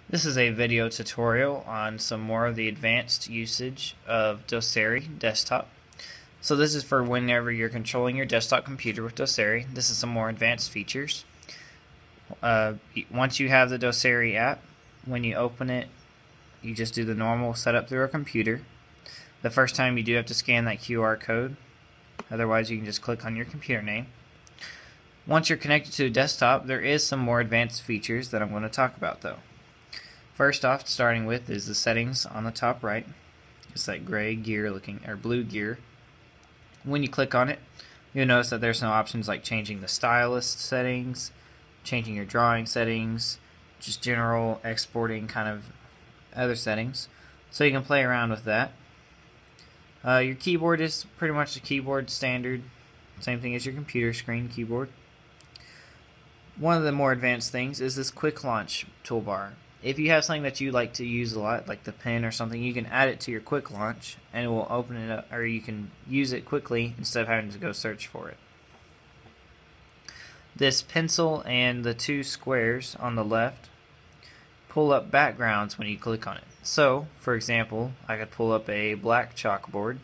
This is a video tutorial on some more of the advanced usage of Doceri desktop. So this is for whenever you're controlling your desktop computer with Doceri. This is some more advanced features. Once you have the Doceri app, when you open it, you just do the normal setup through a computer. The first time you do have to scan that QR code. Otherwise you can just click on your computer name. Once you're connected to a desktop, there is some more advanced features that I'm going to talk about though. First off, starting with is the settings on the top right. It's that gray gear looking, or blue gear. When you click on it, you'll notice that there's no options like changing the stylus settings, changing your drawing settings, just general exporting kind of other settings. So you can play around with that. Your keyboard is pretty much the keyboard standard, same thing as your computer screen keyboard. One of the more advanced things is this quick launch toolbar. If you have something that you like to use a lot, like the pen or something, you can add it to your quick launch and it will open it up, or you can use it quickly instead of having to go search for it. This pencil and the two squares on the left pull up backgrounds when you click on it. So, for example, I could pull up a black chalkboard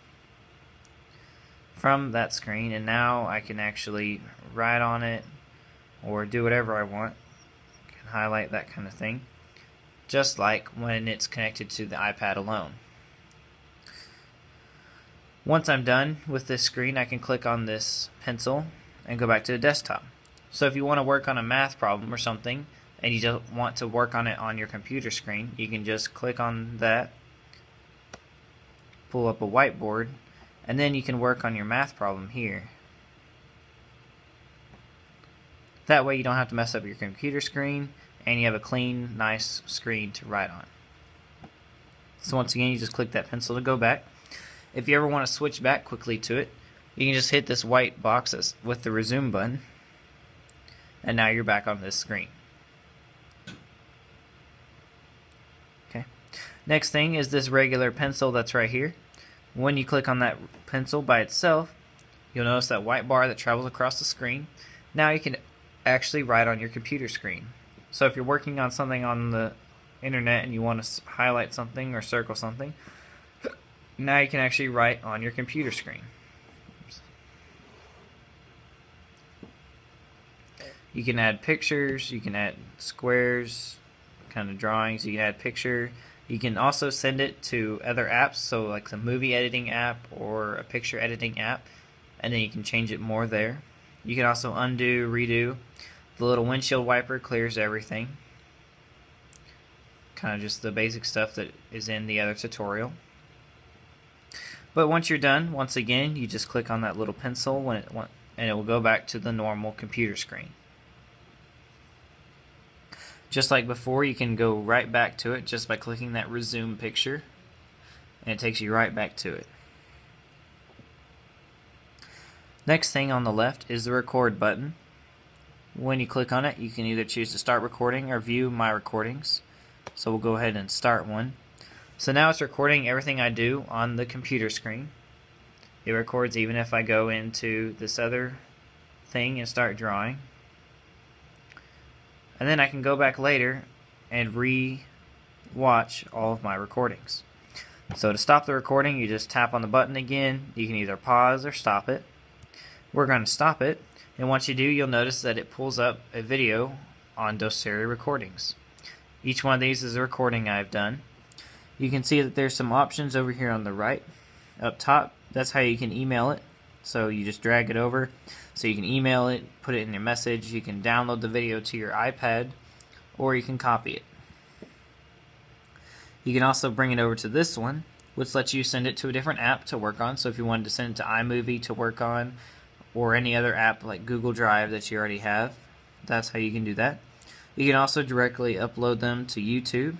from that screen, and now I can actually write on it or do whatever I want. I can highlight that kind of thing, just like when it's connected to the iPad alone. Once I'm done with this screen, I can click on this pencil and go back to the desktop. So if you want to work on a math problem or something and you don't want to work on it on your computer screen, you can just click on that, pull up a whiteboard, and then you can work on your math problem here. That way you don't have to mess up your computer screen, and you have a clean, nice screen to write on. So once again, you just click that pencil to go back. If you ever want to switch back quickly to it, you can just hit this white box with the resume button, and now you're back on this screen. Okay. Next thing is this regular pencil that's right here. When you click on that pencil by itself, you'll notice that white bar that travels across the screen. Now you can actually write on your computer screen. So if you're working on something on the internet and you want to highlight something or circle something, now you can actually write on your computer screen. Oops. You can add pictures, you can add squares, kind of drawings, you can add picture. You can also send it to other apps, so like the movie editing app or a picture editing app, and then you can change it more there. You can also undo, redo. The little windshield wiper clears everything. Kind of just the basic stuff that is in the other tutorial. But once you're done, once again, you just click on that little pencil and it will go back to the normal computer screen. Just like before, you can go right back to it just by clicking that resume picture, and it takes you right back to it. Next thing on the left is the record button. When you click on it, you can either choose to start recording or view my recordings. So we'll go ahead and start one. So now it's recording everything I do on the computer screen. It records even if I go into this other thing and start drawing. And then I can go back later and re-watch all of my recordings. So to stop the recording, you just tap on the button again. You can either pause or stop it. We're going to stop it. And once you do, you'll notice that it pulls up a video on Doceri recordings. Each one of these is a recording I've done. You can see that there's some options over here on the right. Up top, that's how you can email it. So you just drag it over. So you can email it, put it in your message. You can download the video to your iPad, or you can copy it. You can also bring it over to this one, which lets you send it to a different app to work on. So if you wanted to send it to iMovie to work on, or any other app like Google Drive that you already have, that's how you can do that. You can also directly upload them to YouTube.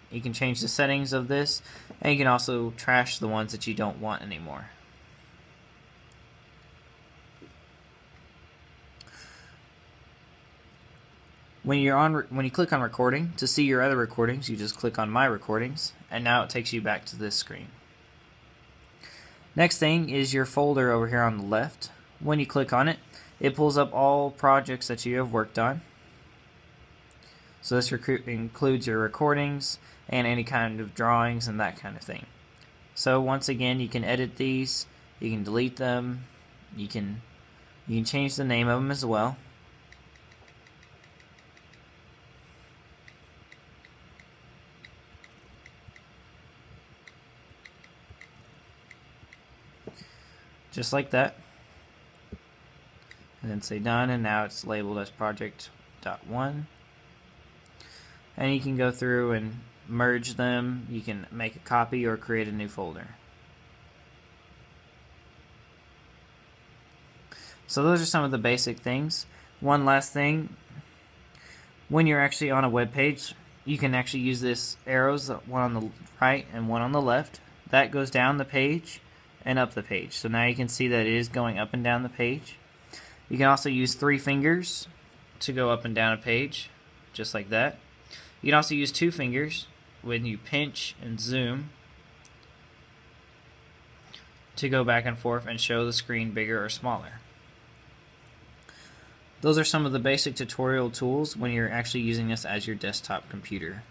You can change the settings of this, and you can also trash the ones that you don't want anymore. When you click on recording, to see your other recordings, you just click on my recordings, and now it takes you back to this screen. Next thing is your folder over here on the left. When you click on it, it pulls up all projects that you have worked on. So this includes your recordings and any kind of drawings and that kind of thing. So once again, you can edit these, you can delete them, you can change the name of them as well. Just like that. And then say done, and now it's labeled as project.1. And you can go through and merge them. You can make a copy or create a new folder. So those are some of the basic things. One last thing, when you're actually on a web page, you can actually use this arrows, one on the right and one on the left. That goes down the page and up the page. So now you can see that it is going up and down the page. You can also use 3 fingers to go up and down a page, just like that. You can also use 2 fingers when you pinch and zoom to go back and forth and show the screen bigger or smaller. Those are some of the basic tutorial tools when you're actually using this as your desktop computer.